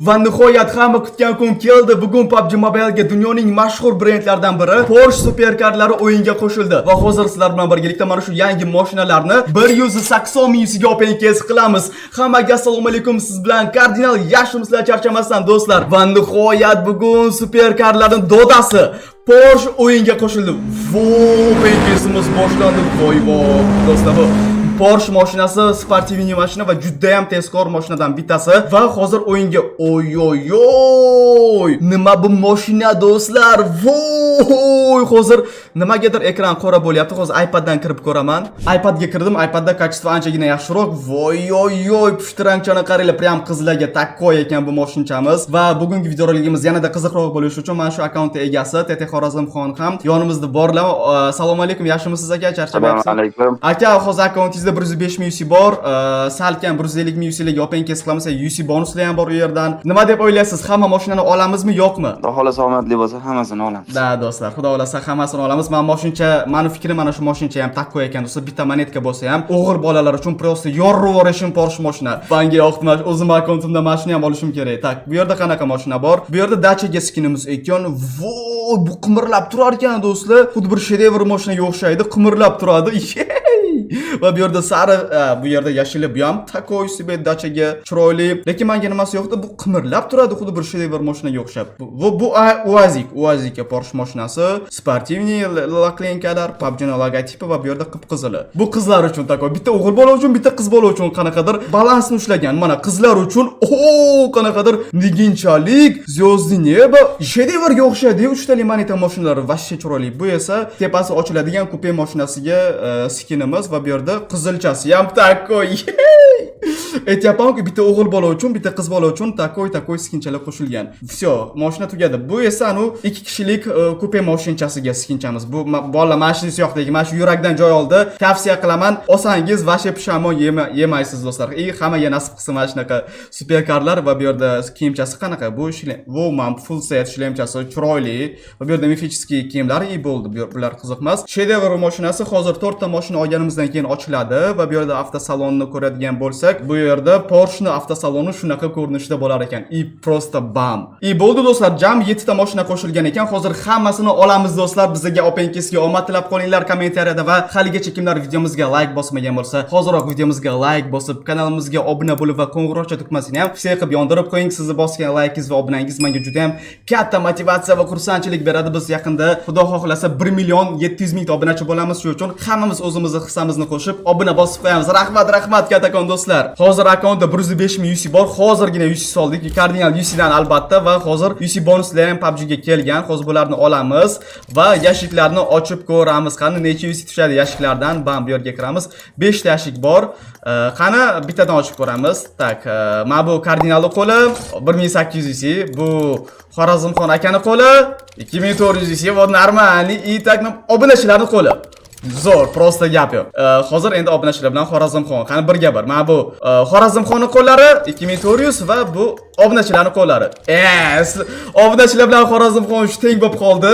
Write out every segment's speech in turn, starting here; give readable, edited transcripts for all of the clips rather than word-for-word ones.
Va nihoyat hamma kutgan kun keldi. Bugun PUBG Mobile'ga dunyoning mashhur brendlaridan biri Porsche superkarlari o'yinga qo'shildi. Va hozir sizlar bilan birgalikda mana shu yangi mashinalarni 180 ming yusiga OpenCS qilamiz. Hammaga assalomu alaykum. Siz bilan Kardinal Yaxshimisizlar, charchamasdan do'stlar. Va nihoyat bugun superkarlarning dodasi Porsche o'yinga qo'shildi. OpenCS'imiz boshlandi. Voy do'stlar, bu Porsche mashinasi sportivniy mashina va juda ham tezkor mashinadan bittasi va hozir o'yinga oy nima bu mashina do'stlar. Voy hozir nimagadir ekran qora bo'lyapti. Hozir iPaddan kirib ko'raman. iPadga kirdim. iPadda kачество anchagina yaxshiroq. Voy pushtirangchani qaranglar, prям qizlarga takkoy ekan bu mashinchamiz. Va bugungi videorolikimiz yanada qiziqroq bo'lishi uchun mana shu akkaunt egasi TT Xorazmxon ham yonimizda borlar. Assalomu alaykum, yaxshimisiz aka? Charchamayapsiz? Assalomu alaykum. Aka, hozir akkauntingizda 105 ming UC bor. Salkam 150 ming UC'lik OpenCS qilamiz. UC bonuslar ham bor u yerdan. Nima deb o'ylaysiz? Hamma mashinani olamizmi, yo'qmi? Xudo xolasa omadli bo'lsa hammasini olamiz. Da do'stlar, xudo xolasa hammasini olamiz. Mani fikrim mana shu mashincha ham takko ekan do'stlar. Bitta monetka bo'lsa ham o'g'il bolalar uchun просто yorvorishim Porsche mashina. Menga yoqdi. O'zim akkauntimda mashina ham olishim kerak. Tak, bu yerda qanaqa mashina bor? Bu yerda Dacia'ga skinimiz ekan. Voy, bu qimirlab turar ekan do'stlar. Xuddi bir shedevr mashinaga o'xshaydi, qimirlab turadi. Va bu yerda sari, bu yerda yashili, bu ham takoy себе Dacia'ga chiroyli. Lekin menga nimasi yo'qdi? Bu qimirlab turadi, xuddi bir shedevr mashinaga o'xshab. Bu Uazik Porsche mashinasi, sportivniy laklenkalar, PUBG logotipi va bu yerda qip-qizili. Bu qizlar uchun takoy. Bitta o'g'il bola uchun, bitta qiz bola uchun qanaqadir balansni ushlagan. Mana qizlar uchun qanaqadir niginchalik, zyozdni neba, shedevrga o'xshaydi. 3 tali moneta mashinalari vashshe chiroyli. Bu esa tepasi ochiladigan kupe mashinasiga skinimiz va bu yerda qizilchasi ham takoy. Aytyapman-ku, bitta o'g'il bola uchun, bitta qiz bola uchun takoy skinchalar qo'shilgan. Всё, mashina tugadi. Bu esa anu 2 kishilik kupe mashinchasiga skinchamiz. Bu bolalar mashinasi yo'qdagi, mana shu yurakdan joy oldi. Tavsiya qilaman, olsangiz vashshe pushamo yemaysiz do'stlar. Hammaga nasib qilsin mana shunaqa superkarlar. Va bu yerda kiyimchasi qanaqa? Bu man full set shlemchasi chiroyli. Va bu yerda mifический kiyimlar bo'ldi. Bular qiziqmas. Shedevr mashinasi hozir 4 ta mashina olganimizdan keyin ochiladi va bu yerda avtosalonni ko'radigan bo'lsak, bu yerda Porsche avtosaloni shunaqa ko'rinishda bo'lar ekan. Просто bam. Bo'ldi do'stlar, jam 7 ta mashina qo'shilgan ekan. Hozir hammasini olamiz do'stlar. Bizga OpenCS'ga omad tilab qolinglar kommentariyada va haligacha kimlar videomizga like bosmagan bo'lsa, hoziroq videomizga like bosib, kanalimizga obuna bo'lib va qo'ng'iroqcha tugmasini ham fiks qilib yondirib qo'ying. Sizni bosgan like'ingiz va obunangiz menga juda ham katta motivatsiya va xursandchilik beradi. Biz yaqinda xudo xohlasa 1 million 700 ming obunachi bo'lamiz. Shuning uchun hammamiz o'zimizni hissamizni qo'shib obuna bosib qo'yamiz. Rahmat kattakon do'stlar. Hozir akkauntda 105 ming UC bor. Hozirgina UC soldik. Kardinal UC'dan albatta va hozir UC bonuslar ham PUBG ga kelgan. Hozir bularni olamiz va yashiklarni ochib ko'ramiz. Qani necha UC tushadi yashiklardan? Bam, bu yerga kiramiz. 5 ta yashik bor. Qani bittadan ochib ko'ramiz. Tak, mana bu Kardinalning qo'li 1800 UC. Bu Xorazmxon akani qo'li 2400 UC. Bu normalniy takni obunachilarning qo'li. Zo'r, prosta gap yo'q. Hozir endi obunachilar bilan Xorazmxon. Qani birga bir. Mana bu Xorazmxonning qo'llari 2400 va bu obunachilarning qo'llari. Obunachilar bilan Xorazmxon shu teng bo'lib qoldi.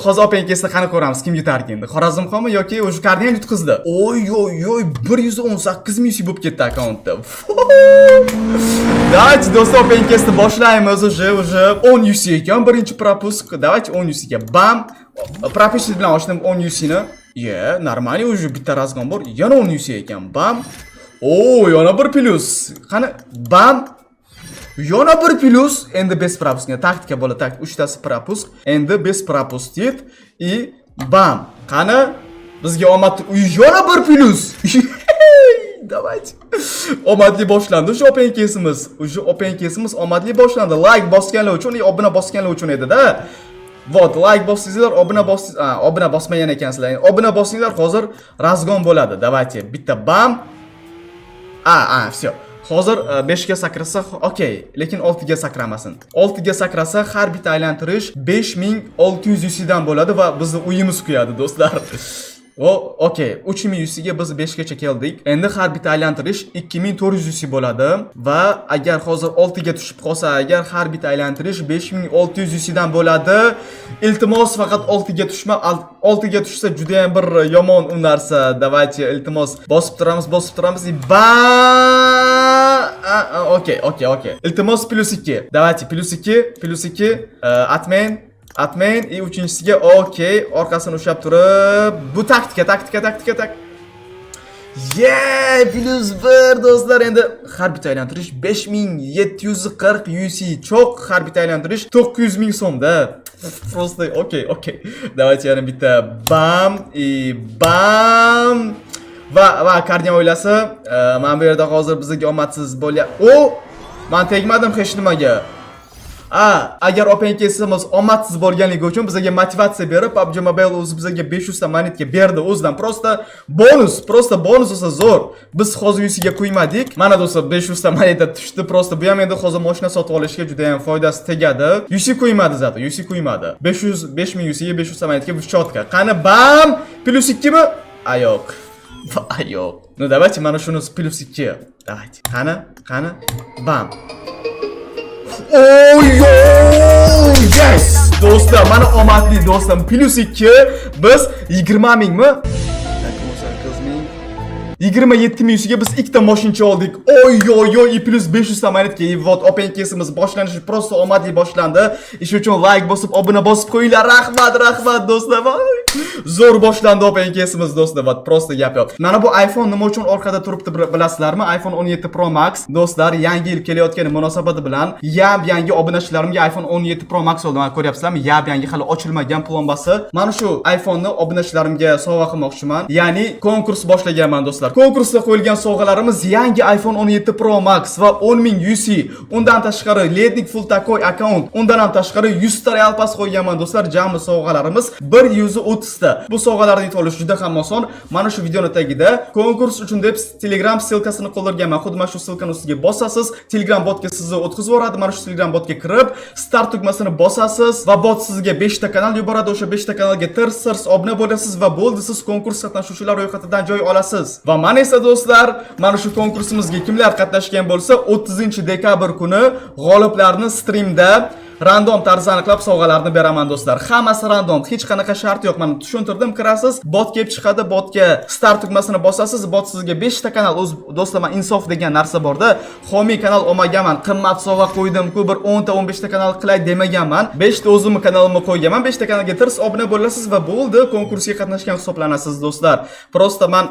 Hozir OpenCS'ni qani ko'ramiz, kim yutar endi? Xorazmxonmi yoki o'sha Kardinal yutqizdi? Oy 118 ming bo'lib ketdi akkauntda. Давайте do'stlar, OpenCS'ni boshlaymiz. Уже 10 UC ekan, birinchi propusk. Давайте 10 UC ga. Bam. Propusk bilan ochdim 10 UC ni. Normalniy уже bitta razgon bor. Yana 10 UC ekan. Bam. Yana bir plus. Qani bam. Yana bir plus. Endi bez propuskga taktika bo'la, tak 3 tasi propusk. Endi bez propustit и bam. Qani bizga omad yana bir plus. Давайте. Omadli boshlandi shu OpenCS'imiz. Уже OpenCS'imiz omadli boshlandi. Like bosganlar uchun, obuna bosganlar uchun edi-da. Vot, like bossingizlar, obuna bosmagan ekansizlar. Obuna bossinglar, hozir razgon bo'ladi. Давайте. Bitta bam. Всё. Hozir 5 ga sakrasa, okey, lekin 6 ga sakramasin. 6 ga sakrasa har bitta aylantirish 5600 UC dan bo'ladi va bizni uyimiz kuyadi do'stlar. Okey. 3000 UC ga biz 5 gacha keldik. Endi har bitta aylantirish 2400 UC bo'ladi va agar hozir 6 ga tushib qolsa, agar har bitta aylantirish 5600 UC dan bo'ladi. Iltimos faqat 6 ga tushma, 6 ga tushsa juda ham bir yomon u narsa. Давайте iltimos bosib turamiz. Okey. Iltimos +2. Давайте +2. Admin и uchinchisiga okey, orqasini ushlab turib, bu taktika. +1 do'stlar, endi har bitta aylantirish 5740 UC, cho'q har bitta aylantirish 900 ming so'mda. Просто okey. Давайте yana bitta bam va kardian o'ylasi. Men bu yerda hozir bizga omadsiz bo'lyapti. Men tegmadim hech nimaga. Agar open kesimiz omadsiz bo'lganligi uchun bizga motivatsiya berib, PUBG Mobile o'zi bizga 500 ta monetka berdi o'zidan. Prosta bonus esa zo'r. Biz hozir UC'ga qo'ymadik. Mana do'stlar 500 ta moneta tushdi. Prosta bu ham endi hozir mashina sotib olishga juda ham foydasi tegadi. UC qo'ymadi zato, UC qo'ymadi. 5000 UC'ga 500 ta monetka vschotka. Qani bam, +2 mi? Yo'q. Ну давайте mana shuni +2. Давайте. Qani? Bam. Yes! Do'stlar, mana omadli do'stim. +2 biz 20 mingmi? 27 ming UC'ga biz ikkita mashincha oldik. И plus 500 ta monetka. Вот open case'imiz boshlanishi prosta omadli boshlandi. Ish uchun like bosib, obuna bosib qo'yinglar. Rahmat do'stlar. Zo'r boshlandi open case'imiz do'stlar. Вот prosta gap yo'q. Mana bu iPhone nima uchun orqada turibdi bilasizlarmi? iPhone 17 Pro Max. Do'stlar, yangi yil kelayotgani munosabati bilan yangi obunachilarimga iPhone 17 Pro Max oldim. Ko'ryapsizlarmi? Yangi hali ochilmagan plombasi. Mana shu iPhone'ni obunachilarimga sovg'a qilmoqchiman. Ya'ni konkurs boshlaganman do'stlar. Konkursda qo'yilgan sovg'alarimiz yangi iPhone 17 Pro Max va 10000 UC, undan tashqari Lightning Full Takoy account, undan ham tashqari 100 ta real pas qo'yganman do'stlar. Jami sovg'alarimiz 130 ta. Bu sovg'alarni yutib olish juda ham oson. Mana shu videoni tagida konkurs uchun deb Telegram silkasini qoldirganman. Xuddi mana shu silkani ustiga bosasiz, Telegram botga sizni o'tkazib yuboradi. Mana shu Telegram botga kirib, start tugmasini bosasiz va bot sizga 5 ta kanal yuboradi. O'sha 5 ta kanalga tirs obuna bo'lasiz va bo'ldi, siz konkurs qatnashuvchilar ro'yxatidan joy olasiz. Va mana esa do'stlar, mana shu konkursimizga kimlar qatnashgan bo'lsa, 30-dekabr kuni g'oliblarni streamda random tarzda aniqlab sovg'alarni beraman do'stlar. Hammasi random, hech qanaqa shart yo'q. Mana tushuntirdim, kirasiz, bot kelib chiqadi, botga start tugmasini bosasiz, bot sizga 5 ta kanal do'stlar, men insof degan narsa borda. Xomiy kanal olmaganman, qimmat sovg'a qo'ydim-ku, bir 10 ta 15 ta kanal qilay demaganman. 5 ta o'zimni kanalimga qo'yganman. 5 ta kanalga tirs obuna bo'lasiz va bo'ldi, konkursga qatnashgan hisoblanasiz do'stlar. Prosta men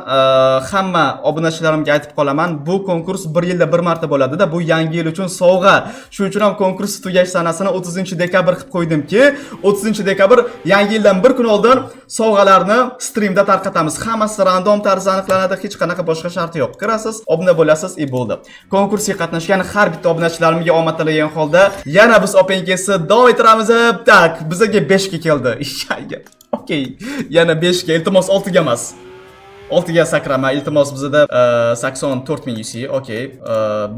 hamma obunachilarimga aytib qolaman, bu konkurs 1 yilda bir marta bo'ladi-da, bu yangi yil uchun sovg'a. Shuning uchun ham konkurs tugash sanasini 30-dekabr qilib qo'ydimki, 30-dekabr yangi yildan bir kun oldin sovg'alarni streamda tarqatamiz. Hammasi random tarzda aniqlanadi, hech qanaqa boshqa sharti yo'q. Kirasiz, obuna bo'lasiz, bo'ldi. Konkursga qatnashgan har bitta obunachilarimga omad tilagan holda yana biz open case'ni davom ettiramiz. Tak, bizga 5 ga keldi. Okey. Yana 5 ga, iltimos 6 ga emas. 6 ga sakrama, iltimos bizda 84000 UC. Okey.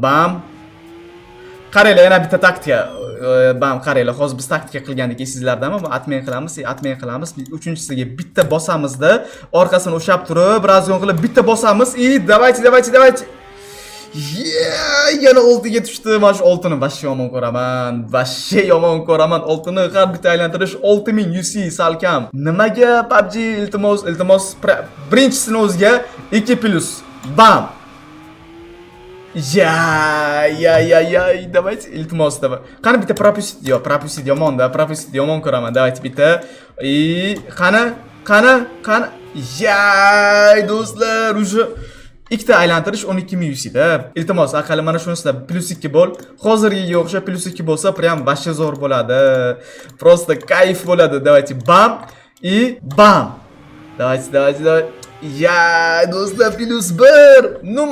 Bam. Qaranglar, yana bitta taktika. Bam, qaranglar, hozir biz taktika qilgandik esingizlardami? Bu admin qilamiz. Uchinchisiga bitta bosamizda, orqasini ushlab turib, razyon qilib bitta bosamiz. Давайте. Yana 6 ga tushdi. Mana shu oltini vashshe yomon ko'raman. Oltini har bitta aylantirish 6000 UC salkam. Nimaga PUBG iltimos birinchisini o'ziga 2+. Bam. Давайте iltimos давай. Qani bitta пропустить yomon-da, пропустить yomon ko'raman. Давайте bitta. Qani. Do'stlar, уже ikkita aylantirish 12000 UC da. Iltimos, aqalli mana shunisida +2 bo'l. Hozirgiga o'xshab +2 bo'lsa, prям vashshe zo'r bo'ladi. Prosta kayf bo'ladi. Давайте bam и bam. Давайте. Do'stlar, +1. Nu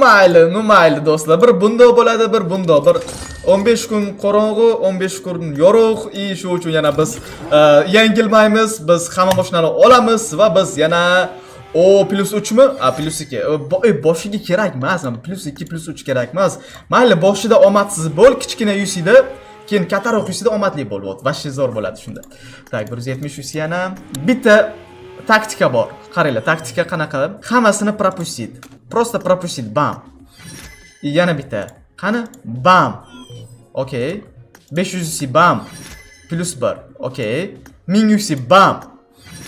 mayli do'stlar. Bir bundoq bo'ladi, bir bundoq. Bir 15 kun qorong'u, 15 kun yorug' shu uchun yana biz yengilmaymiz. Biz hamma mashinani olamiz va biz yana +3 mi? +2. Boshiga kerak emas. +2, +3 kerak emas. Mayli, boshida omadsiz bo'l, kichkina UC'da, keyin kattaroq UC'da omadli bo'l. Vashshe zo'r bo'ladi shunda. Tak, 170 UC yana bitta taktika bor. Qaranglar, taktika qanaqa? Hammasini propustit. Просто propustit, bam. Yana bitta. Qani? Bam. Okay. 500 si bam. Plus 1. Okay. 1000 si bam.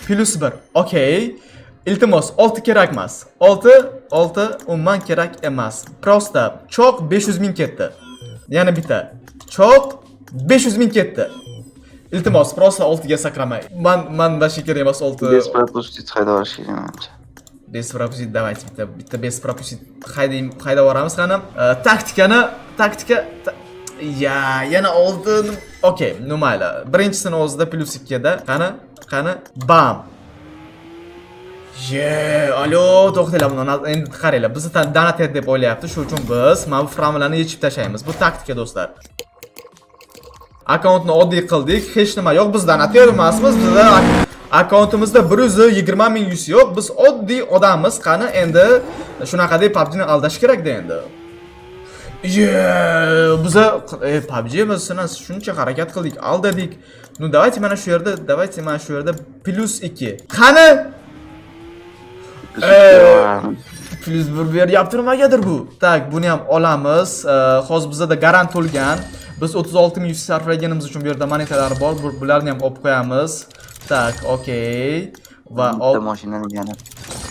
Plus 1. Okay. Iltimos 6 kerak emas. 6 umuman kerak emas. Просто choq 500 ming ketdi. Yana bitta. Choq 500 ming ketdi. Iltimos, просто 6 ga sakramay. Man vashi kerak emas 6. Без пропустить haydaverish kerak menimcha. Без пропустить, давайте bitta без пропустить haydavoramiz qani. Taktika yana oldi. Okay, mayli. Birinchisini o'zida plus 2 da. Qani? Bam. Alo, to'xtanglar bundan. Endi qaranglar, bizni donatad deb o'ylayapti. Shuning uchun biz mana bu formulani yechib tashlaymiz. Bu taktika do'stlar. Akkauntni oddiy qildik. Hech nima yo'q. Biz donatad emasmiz. Bizda akkauntimizda 120 ming yuz yo'q. Biz oddiy odammiz. Qani endi shunaqa deb PUBG ni aldash kerak-da endi. Biza PUBG biz shuncha harakat qildik, aldadik. Nu давайте mana shu yerda plus 2. Qani? Plus 1 beryapti nimagadir bu. Tak, buni ham olamiz. Hozir bizda garant to'lgan. Biz 36 ming sarflaganimiz uchun bu yerda monetalar bor. Bularni ham olib qo'yamiz. Tak, okey. Va bitta mashinani yana.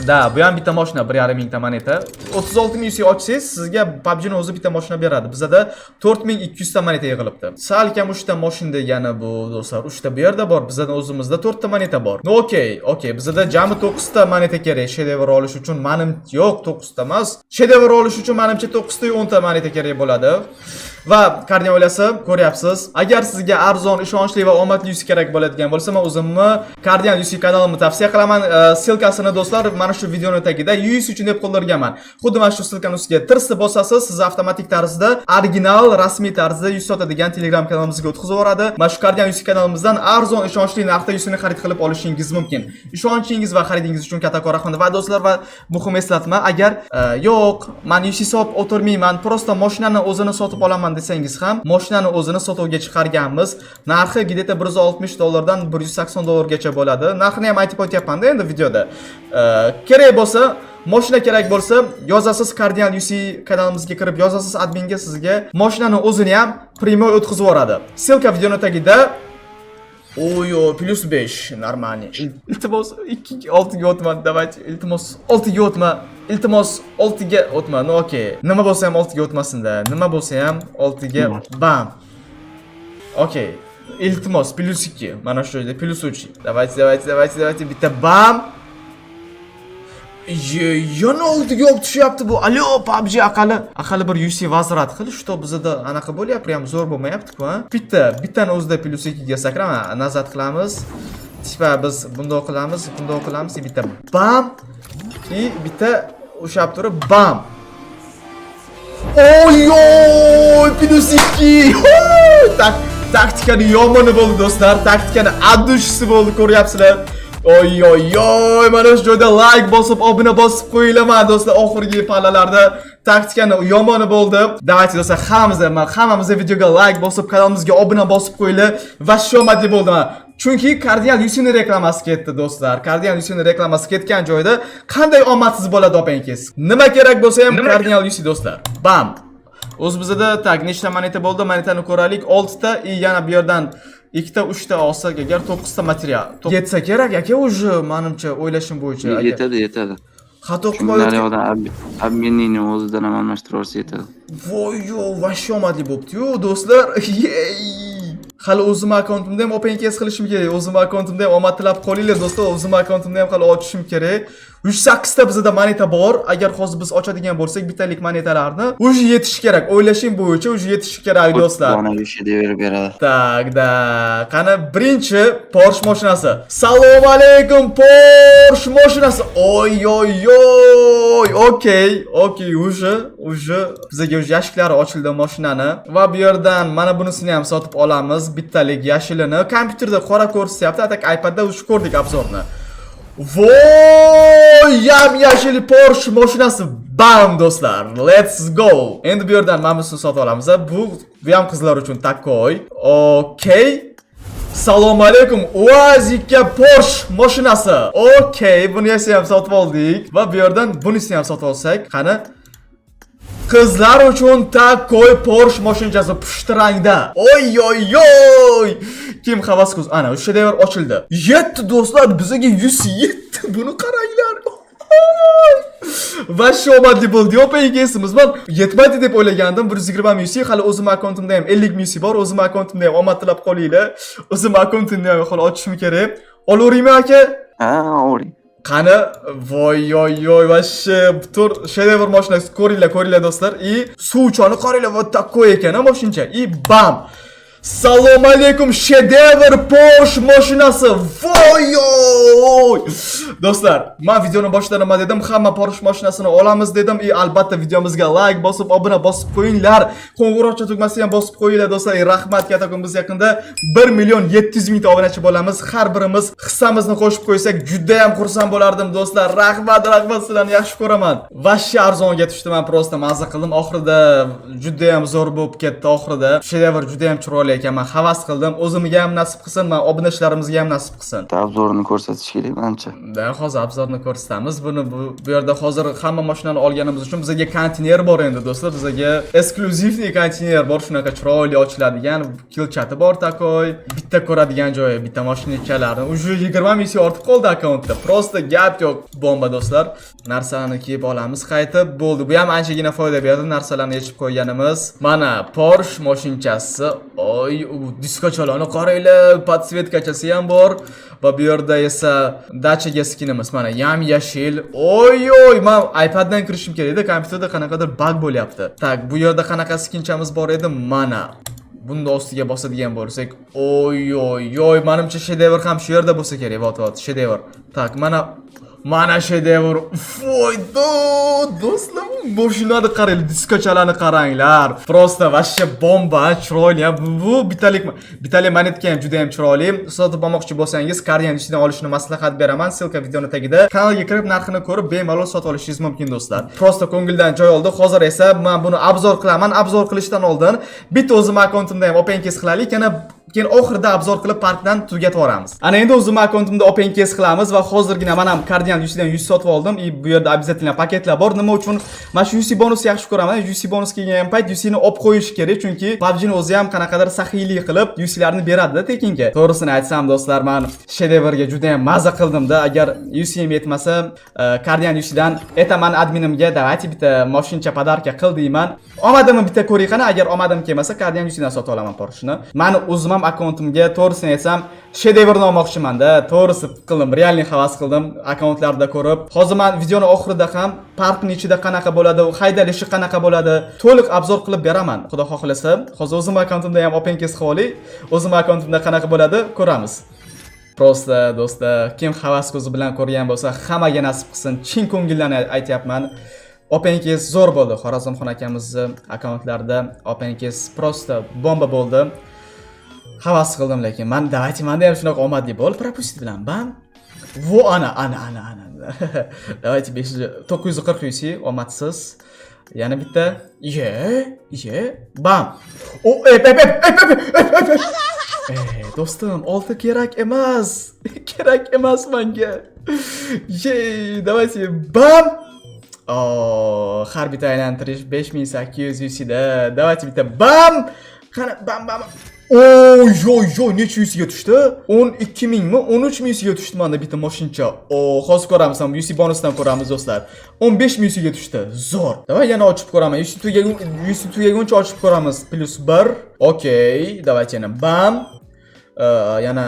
Da, bu ham bitta mashina 1,5 mingta moneta. 36 ming ochsangiz sizga PUBG ni o'zi bitta mashina beradi. Bizda 4200 ta moneta yig'ilibdi. Salkam 3 ta mashina degani bu do'stlar. 3 ta bu yerda bor. Bizda o'zimizda 4 ta moneta bor. Okey. Bizda jami 9 ta moneta kerak. Shedevr olish uchun yo'q 9 ta emas. Shedevr olish uchun menimcha 9 ta 10 ta moneta kerak bo'ladi. Va qarang o'ylasa, ko'ryapsiz. Agar sizga arzon, ishonchli va omadli yuz kerak bo'ladigan bo'lsa, men o'zimni Kardian Yus kanalimni tavsiya qilaman. Silkasini do'stlar mana shu videoning tagida yuz uchun deb qoldirganman. Xuddi mana shu silkani ustiga tirsa bosasiz, siz avtomatik tarzda original, rasmiy tarzda yuz sotadigan Telegram kanalimizga o'tkazib yuboradi. Mana shu Kardian Yus kanalimizdan arzon, ishonchli narxda yuzini xarid qilib olishingiz mumkin. Ishonchingiz va xaridingiz uchun kattakon rahmat. Va do'stlar, va muhim eslatma, agar yo'q, men yuz hisob o'tirmayman, prosta mashinani o'zini sotib olaman desangiz ham, mashinani o'zini sotuvga chiqarganmiz. Narxi gideta $160 dan $180 bo'ladi. Narxini ham aytib o'tyapman-da endi videoda. Kerak bo'lsa, mashina kerak bo'lsa, yozasiz Kardian UC kanalimizga kirib yozasiz, adminga sizga mashinani o'zini ham primoy o'tkazib yuboradi. Silka videoning tagida. Oyo, plus 5, нормально. Iltimos 6 ga o'tma, давайте. Iltimos 6 ga o'tma. Iltimos 6 ga o'tma. No, okey. Nima bo'lsa ham 6 ga o'tmasin-da. Nima bo'lsa ham 6 ga bam. Okey. Iltimos plus 2. Mana shu yerda plus 3. Давайте. Bitta bam. Yana oldiga olib tushyapti bu. Alo, PUBG aqali bir UC vazrat qil, shu bizda anaqa bo'lyapti, ham zo'r bo'lmayapti-ku, ha? Bittani o'zida plus 2 ga sakrama, nazat qilamiz. Tipa biz bundoq qilamiz, bitta bam. Bitta o'shab turib bam. Oy, plus 2. Taktikani yomoni bo'ldi do'stlar. Taktikani adushisi bo'ldi, ko'ryapsizlar. Oy, mana shu joyda like bosib, obuna bosib qo'yinglar do'stlar. Oxirgi pallalarda taktikani yomoni bo'ldi. Davaychi do'stlar, hammamizga videoga like bosib, kanalimizga obuna bosib qo'yinglar. Va shomadli bo'ldi. Chunki Kardian Yusini reklamasi ketdi do'stlar. Kardian Yusini reklamasi ketgan joyda qanday omadsiz bo'ladi opangkiz. Nima kerak bo'lsa ham Kardian Yusi do'stlar. Bam. O'z bizda tak nechta moneta bo'ldi? Monetani ko'raylik. 6 ta, yana bu yerdan 2 ta, 3 ta olsak agar 9 ta material. Yetsa kerak aka, уже menimcha o'ylashim bo'yicha. Yetadi. Xato qilmayotgan. Obmenini o'zidan almashtirib olsa yetadi. Voyo, vash omadli bo'pti-yu do'stlar. Hali o'zim akkauntimda ham open-case qilishim kerak. O'zim akkauntimda ham omad tilab qolinglar do'stlar. O'zim akkauntimda ham hali ochishim kerak. 108 ta bizda moneta bor. Agar hozir biz ochadigan bo'lsak, bittalik monetalarni o'zi yetish kerak. O'ylashim bo'yicha o'zi yetish kerak do'stlar. Mana shu berib beradi. Takda. Qani birinchi Porsche mashinasi. Assalomu alaykum Porsche mashinasi. Oy. Okey, уже bizga yashiklari ochildi mashinani. Va bu yerdan mana bunisini ham sotib olamiz. Bittalik yashilini. Kompyuterda qora ko'rsatyapti, atak iPadda o'sha ko'rdik obzorni. Voy, yam-yashil Porsche mashinasi. Bam do'stlar, let's go. Endi bu yerdan mana busini sotib olamiz. Bu ham qizlar uchun takoy. Okey. Assalomu alaykum. Uazika Porsche mashinasi. Okey, buni ham sotib oldik va bu yerdan bunisini ham sotib olsak, qani qizlar uchun takoy Porsche mashinasi pushti rangda. Oy oy oy. Kim havas qilsa, ana o'sha devor ochildi. 7 do'stlar, bizga 107. Buni qaranglar. Va shomadli bo'ldi. Yo'q, esimiz bor. Yetmadi deb o'ylagandim. 120 ming, hali o'zim akkauntimda ham 50 ming bor. O'zim akkauntimda ham omad tilab qolinglar. O'zim akkauntimni ham hali ochishim kerak. Olaveraymi aka? Ha, oling. Qani, voy yoy yoy vashshi, tur shedevr mashinasi ko'ringlar do'stlar. Suv choni qaranglar, va takoy ekan, mashincha. Bam. Assalomu alaykum, shedevr Porsche mashinasi. Voy yoy. Do'stlar, men videoni boshida nima dedim? Hamma Porsche mashinasini olamiz dedim. Albatta videomizga like bosib, obuna bosib qo'yinglar. Qo'ng'iroqcha tugmasini ham bosib qo'yinglar do'stlar. Rahmat, katakon biz yaqinda 1.700.000 ta obunachi bo'lamiz. Har birimiz hissamizni qo'shib qo'ysak, juda ham xursand bo'lardim do'stlar. Rahmat, sizlarni yaxshi ko'raman. Vashshi arzonga tushdi, men prosta mazza qildim. Oxirida juda ham zo'r bo'lib ketdi oxirida. Shedevr juda ham chiroyli ekan. Men havas qildim. O'zimga ham nasib qilsin, men obunachilarimizga ham nasib qilsin. Obzorini ko'rsatish kerak menimcha. Hozir obzorni ko'rsatamiz. Buni bu yerda hozir hamma mashinani olganimiz uchun bizga konteyner bor endi do'stlar. Bizga eksklyuzivniy konteyner bor, shunaqa chiroyli ochiladigan, kilchati bor takoy. Bitta ko'radigan joyi, bitta mashina ichalarni. Uje 20 ming ortib qoldi akkauntda. Prosta gap yo'q, bomba do'stlar. Narsalarni kiyib olamiz, qaytib bo'ldi. Bu ham anchagina foyda berdi, narsalarni yechib qo'yganimiz. Mana Porsche mashinchasi. Oy, diskochalarni qaranglar, podsvetkachasi ham bor. Va bu yerda esa dachaga skinimiz mana yam-yashil. Oy oy, men iPaddan kirishim kerak edi, kompyuterda qanaqadir bug bo'lyapti. Tak, bu yerda qanaqa skinchamiz bor edi? Mana. Bunda ostiga bosadigan bo'lsak, oy oy oy, menimcha shedevr ham shu yerda bo'lsa kerak, vot, shedevr. Tak, mana shedevr. Voy do'stlar, mashinani qaranglar, diskochalarni qaranglar. Prosta vashsha bomba, chiroyli. Bu bitalik monetka ham juda ham chiroyli. Sotib olmoqchi bo'lsangiz, Kardian ichidan olishni maslahat beraman. Silka videoni tagida. Kanalga kirib, narxini ko'rib, bemalol sotib olishingiz mumkin do'stlar. Prosta ko'ngildan joy oldi. Hozir esa men buni obzor qilaman. Obzor qilishdan oldin bitta o'zim akkauntimda ham open case qilaylik. Keyin oxirida obzor qilib parkdan tugatib yuboramiz. Ana endi o'zim akkauntimda open case qilamiz va hozirgina men ham Kardian yusidan 100 sotib oldim. Bu yerda обязательно paketlar bor. Nima uchun? Men shu UC bonusni yaxshi ko'raman. UC bonus kelgan payt UC ni olib qo'yish kerak, chunki PUBG ni o'zi ham qanaqadir saxiylik qilib UC larni beradi-da tekinga. To'g'risini aytsam do'stlar, men shedevrga juda ham maza qildim-da. Agar UC ham yetmasa, Kardian UCdan aytaman adminimga, davайте bitta mashincha podarka qil deyman. Omadimni bitta ko'ring qana, agar omadim kelmasa Kardian UCdan sotib olaman Porscheni. Meni o'zim ham akkauntimga to'g'risini aytsam, shedevrni olmoqchiman-da. To'g'risi qildim, realni havas qildim akkauntlarda ko'rib. Hozir men videoni oxirida ham parkning ichida qanaqa bo'ladi, haydalishi qanaqa bo'ladi, to'liq obzor qilib beraman. Xudo xohlasa, hozir o'zim akkauntimda ham open case qilib oling. O'zim akkauntimda qanaqa bo'ladi, ko'ramiz. Prosta do'stlar, kim havas ko'zi bilan ko'rgan bo'lsa, hammaga nasib qilsin. Chin ko'ngildan aytayapman. Open case zo'r bo'ldi. Xorazmxon akamizning akkauntlarida open case prosta bomba bo'ldi. Havas qildim, lekin menda ham shunaqa omadli bo'l, propustit bilan bam. Vo ana. Давайте 940 UC omadsiz. Yana bitta. Bam. O do'stim, 6 kerak emas. Kerak emas menga. Давайте bam. Har bitta aylantirish 5800 UC da. Давайте bitta bam. Qani bam. Oy, necha yusiga tushdi? 12 mingmi? 13 ming yusiga tushdi menda bitta mashincha. Hozir ko'ramiz, ham UC bonusdan ko'ramiz do'stlar. 15 ming yusiga tushdi. Zo'r. Davay yana ochib ko'raman. UC tugaguncha ochib ko'ramiz. +1. Okey, davay yana bam. Yana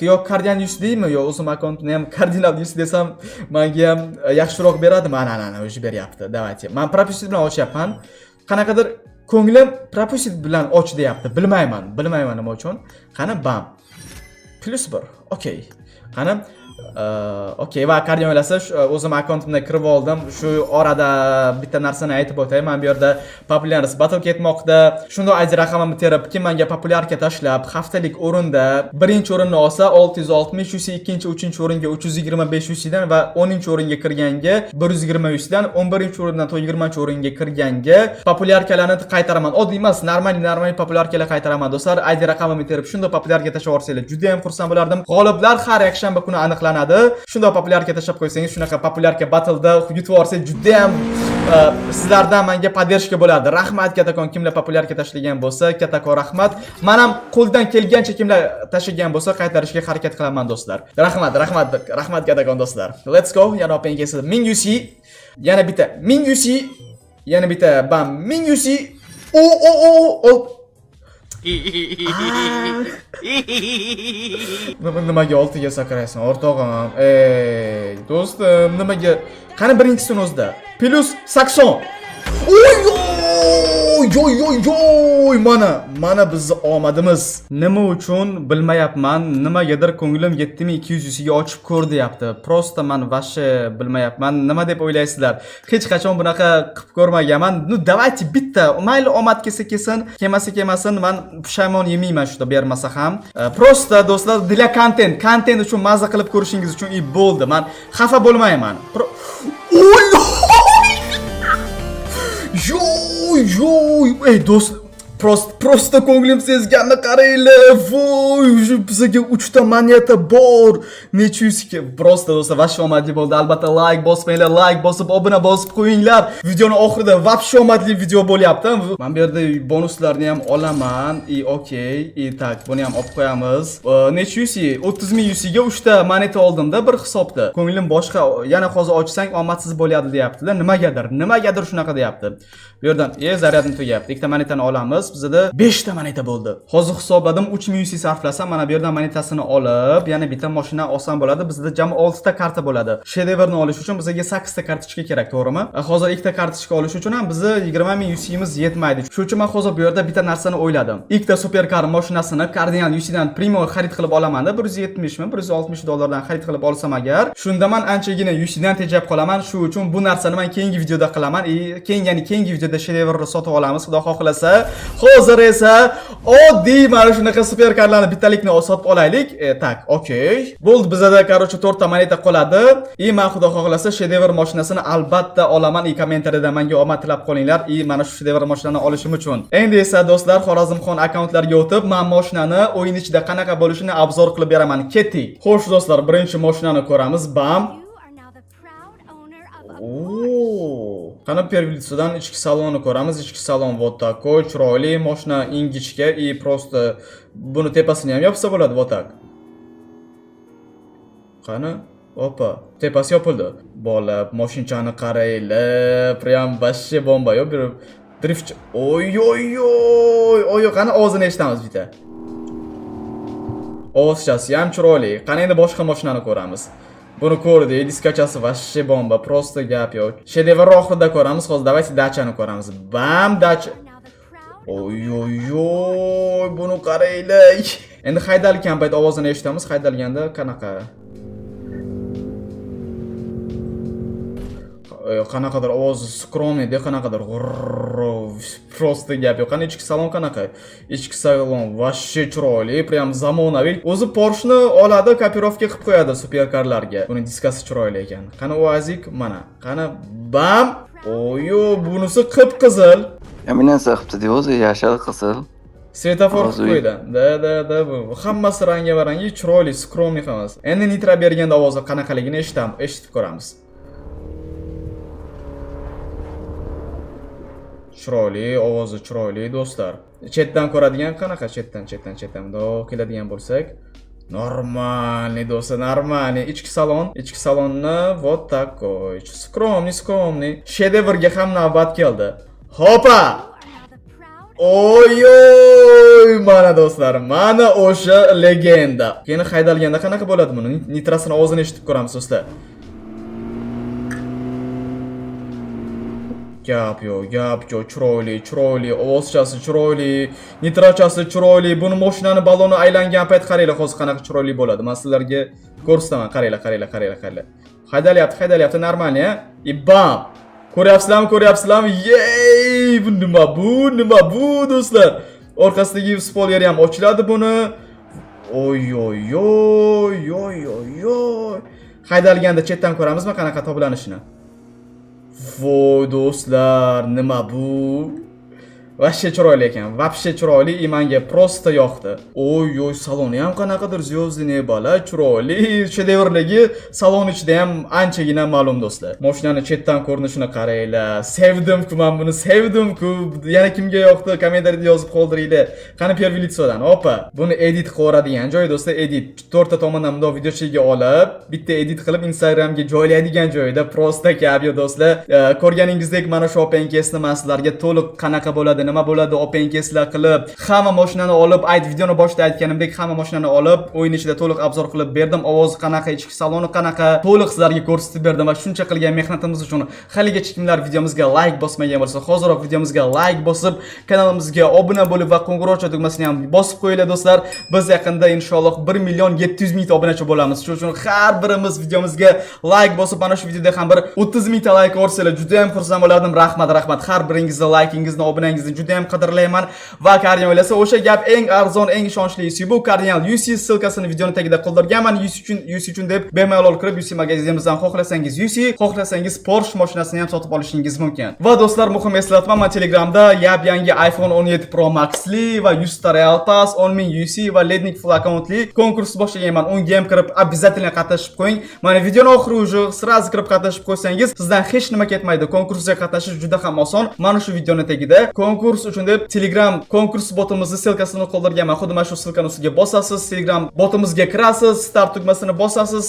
yo Kardian UC deymi, yo o'zim akkauntimni ham Cardinal UC desam, menga ham yaxshiroq beradimi? Ana, o'zi beryapti. Davaychi. Men propustit bilan ochyapman. Qanaqadir ko'nglim propustit bilan och deyapti. Bilmayman nima uchun. Qani bam. +1. Okey. Qani Okey, va agar o'ylasa, o'zim akkauntimga kirib oldim. Shu orada bitta narsani aytib o'tay. Men bu yerda Popularity Battle ketmoqda. Shunda ID raqamimni terib, kim menga populyarka tashlab, haftalik o'rinda birinchi o'rinni olsa 660 UC, ikkinchi, uchinchi o'ringa 325 UC dan va 10-chi o'ringa kirganga 120 UC dan, 11-chi o'rindan 20-chi o'ringa kirganga populyarkalarni qaytaraman. Oddiy emas, normal populyarkalar qaytaraman do'stlar. ID raqamimni terib, shunda populyarka tashlab yuborsanglar, juda ham xursand bo'lardim. G'oliblar har yakshanba kuni aniqlanadi. Shunda populyarka tashlab qo'ysangiz, shunaqa populyarka battleda yutib olsangiz, juda ham sizlardan menga poddershka bo'ladi. Rahmat katakon, kimlar populyarka tashlagan bo'lsa, katakon rahmat. Men ham qo'ldan kelgancha kimlar tashlagan bo'lsa, qaytarishga harakat qilaman do'stlar. Rahmat katakon do'stlar. Let's go. Yana opengesi 1000 UC, yana bitta 1000 UC, yana bitta bam 1000 UC. Nimaga 6 ga sakraysan, o'rtog'im? Do'stim, nimaga? Qani birinchisini o'zida. Plus 80. Mana bizni omadimiz. Nima uchun bilmayapman. Nimagadir ko'nglim 7200 ga ochib ko'r deyapti. Prosta men vashi bilmayapman. Nima deb o'ylaysizlar? Hech qachon bunaqa qilib ko'rmaganman. Nu davaychi bitta. Mayli omad kelsa-kelsin, kelmasa-kelmasin, men pushaymon yemayman shunda bermasa ham. Prosta do'stlar, dila kontent uchun maza qilib ko'rishingiz uchun bo'ldi. Men xafa bo'lmayman. Ey do'st, prosta ko'nglim sezganni qaranglar. Voy, bizga 3 ta moneta bor. Necha yuzga? Prosta do'stlar, vash omadli bo'ldi. Albatta like bosmanglar, like bosib, obuna bosib qo'yinglar. Videoni oxirida vash omadli video bo'lyapti. Men bu yerda bonuslarni ham olaman. Okey, tak, buni ham olib qo'yamiz. Necha yuz? 30,000 yuzga 3 ta moneta oldim-da bir hisobda. Ko'nglim boshqa. Yana hozir ochsang omadsiz bo'lyapti deyapti-da. Nimagadir shunaqa deyapti. Bu yerdan zaryadni tugayapti. Ikkita monetani olamiz. Bizda 5 ta moneta bo'ldi. Hozir hisobladim, 3000 UC sarflasam, mana bu yerdan monetasini olib, yana bitta mashina olsam bo'ladi. Bizda jami 6 ta karta bo'ladi. Shedeverni olish uchun bizga 8 ta kartochka kerak, to'g'rimi? Hozir 2 ta kartochka olish uchun ham bizga 20000 UC'miz yetmaydi. Shuning uchun men hozir bu yerda bitta narsani o'yladim. Ikkita superkar mashinasini Cardinal UC'dan Primo xarid qilib olaman-da, 170 mi, 160 dollardan xarid qilib olsam agar, shunda men anchagina UC'dan tejab qolaman. Shu uchun bu narsani men keyingi videoda qilaman. Keyingi videoda shedeverni sotib olamiz, xudo xohlasa. Hozir esa oddiy mana shunaqa superkarlarni bittalikni sotib olaylik. Tak, okey. Bo'ldi, bizda qarochi 4 ta moneta qoladi. Men xudo xohlasa shedever mashinasini albatta olaman. Kommentariyada menga omad tilab qolinglar. Mana shu shedever mashinani olishim uchun. Endi esa do'stlar, Xorazmxon akkauntlariga o'tib, men mashinani o'yin ichida qanaqa bo'lishini obzor qilib beraman. Ketdik. Xo'sh do'stlar, birinchi mashinani ko'ramiz. Bam. Qani pervilsidan ichki salonni ko'ramiz. Ichki salon вот такой, chiroyli, mashina ingichka, prosta buni tepasini ham yopsa bo'ladi, вот так. Qani? Opa, tepasi yopildi. Bola, mashinchani qaranglar, prям вообще bomba. Yo, bir drift. Oy, qani ovozini eshitamiz bitta. Ovozchasi ham chiroyli. Qani endi boshqa mashinani ko'ramiz. Buni ko'rdik, diskachasi вообще bomba, prosta gap yo'q. Shedever oxirida ko'ramiz. Hozir davaychi dachani ko'ramiz. Bam, dacha. Buni qaranglar. Endi haydalgan payt ovozini eshitamiz. Haydalganda qanaqa? Qanaqadir ovozi skromniy, qanaqadir prosta gap yo'q. Qani ichki salon qanaqa? Ichki salon вообще chiroyli, prям zamonaviy. O'zi Porsche'ni oladi, kopirovka qilib qo'yadi superkarlarga. Buni diskasi chiroyli ekan. Qani oazik mana. Qani bam. Bunisi qip-qizil. Eminensiya qilibdi, o'zi yashil qizil. Svetofor qo'ydi. Da bu. Hammasi rang-barang, chiroyli, skromniy hammasi. Endi nitra berganda ovozi qanaqaligini eshitib ko'ramiz. Chiroyli, ovozi chiroyli do'stlar. Chetdan ko'radigan qanaqa? Chetdan bundoq keladigan bo'lsak, normalniy do'stlar, normalniy. Ichki salonni вот такой. Skromniy. Shedeverga ham navbat keldi. Hopa! Mana do'stlar, mana o'sha legenda. Keyin haydalganda qanaqa bo'ladi buni? Nitrasini ovozini eshitib ko'ramiz do'stlar. gap yo'q, chiroyli, ovozchasi chiroyli, nitrochasi chiroyli. Buni mashinani baloni aylangan payt qaranglar, hozir qanaqa chiroyli bo'ladi. Men sizlarga ko'rsataman. Qaranglar. Haydalyapti, normalni, ha? Bam! Ko'ryapsizlarmi? Yey! Bu nima bu do'stlar? Orqasidagi spoiler ham ochiladi buni. Oy. Haydalganda chetdan ko'ramizmi qanaqa toblanishini? Voy do'stlar, nima bu? Vashshe chiroyli ekan. Vapshe chiroyli, menga prosta yoqdi. Oy, saloni ham qanaqadir zyozdine bala, chiroyli, shedevrligi salon ichida ham anchagina ma'lum do'stlar. Mashinani chetdan ko'rinishini qaranglar. Sevdim-ku, men buni sevdim-ku. Yana kimga yoqdi? Kommentariyada yozib qoldiringlar. Qani pervilitsodan, opa. Buni edit qiladigan joyi do'stlar, edit. 4 ta tomondan bunday videochiga olib, bitta edit qilib Instagramga joylaydigan joyida prosta kabyo do'stlar. Ko'rganingizdek mana shu openkesni men sizlarga to'liq qanaqa bo'ladi, nima bo'ladi openkeslar qilib, hamma mashinani olib, videoni boshida aytganimdek, hamma mashinani olib, o'yin ichida to'liq obzor qilib berdim. Ovozi qanaqa, ichki saloni qanaqa, to'liq sizlarga ko'rsatib berdim va shuncha qilgan mehnatimiz uchun haligacha kimlar videomizga like bosmagan bo'lsa, hozirroq videomizga like bosib, kanalimizga obuna bo'lib va qo'ng'iroqcha tugmasini ham bosib qo'yinglar do'stlar. Biz yaqinda inshaalloh 1.700.000 ta obunachi bo'lamiz. Shuning uchun har birimiz videomizga like bosib, mana shu videoda ham bir 30.000 ta like ko'rsanglar, juda ham xursand bo'lardim. Rahmat. Har biringizni like'ingizni, obunangizni juda ham qadrlayman va Kardinal o'ylasa o'sha gap eng arzon, eng ishonchli bu Kardinal UC silkasini videoni tagida qoldirganman. UC uchun deb bemalol kirib UC magazinimizdan xohlasangiz UC, xohlasangiz Porsche mashinasini ham sotib olishingiz mumkin. Va do'stlar, muhim eslatma, men Telegramda yangi iPhone 17 Pro Max'li va 100 ta Real Pass, 10.000 UC va Lednik full accountli konkurs boshlaganman. Unga ham kirib обязательно qatnashib qo'ying. Mana videoni oxiri уже сразу kirib qatnashib qo'ysangiz, sizdan hech nima ketmaydi. Konkursga qatnashish juda ham oson. Mana shu videoni tagida konkurs uchun deb Telegram konkurs botimizni silkasini qoldirganman. Xuddi mana shu silkani ustiga bosasiz, Telegram botimizga kirasiz, start tugmasini bosasiz,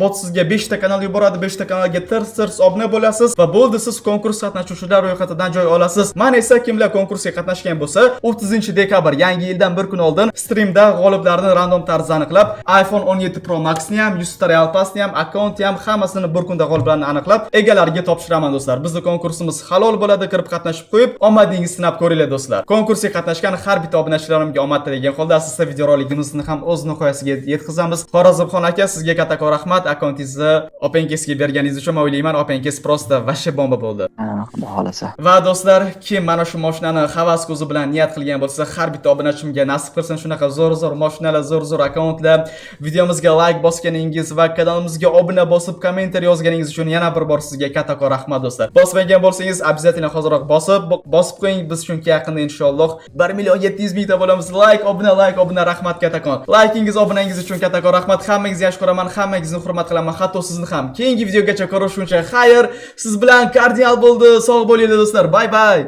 bot sizga 5 ta kanal yuboradi, 5 ta kanalga tirs obuna bo'lasiz va bo'ldi, siz konkurs qatnashuvchilar ro'yxatidan joy olasiz. Mana esa kimlar konkursga qatnashgan bo'lsa, 30-dekabr, yangi yildan bir kun oldin streamda g'oliblarni random tarzda aniqlab, iPhone 17 Pro Max'ni ham, 100 ta Real Pass'ni ham, akkauntni ham hammasini bir kunda g'oliblarni aniqlab, egalariga topshiraman do'stlar. Bizning konkursimiz halol bo'ladi, kirib qatnashib qo'yib, omadingizni sinab ko'ringlar do'stlar. Konkursga qatnashgan har bitta obunachilarimga omad tilagan holda asosda videoroligimizni ham o'z nihoyasiga yetkazamiz. Xorazmxon aka, sizga kattakon rahmat. Akkauntingizni openkesga berganingiz uchun men o'ylayman, openkes prosta vashshe bomba bo'ldi. Xudo xolasa. Va do'stlar, kim mana shu mashinani havas ko'zi bilan niyat qilgan bo'lsa, har bitta obunachimga nasib qilsin shunaqa zo'r mashinalar, zo'r akkauntlar, videomizga like bosganingiz va kanalimizga obuna bosib, kommentariy yozganingiz uchun yana bir bor sizga kattakon rahmat do'stlar. Bosmagan bo'lsangiz, обязательно hozirroq bosib qo'ying. Biz chunki yaqinda inshaalloh 1.700.000 ta bo'lamiz. Like, obuna, rahmat kattakon. Like'ingiz, obunangiz uchun kattakon rahmat. Hammangizni yaxshi ko'raman, hammangizni hurmat qilaman, hatto sizni ham. Keyingi videogacha ko'rishguncha xayr. Siz bilan Kardinal bo'ldi. Sog' bo'linglar do'stlar. Bye.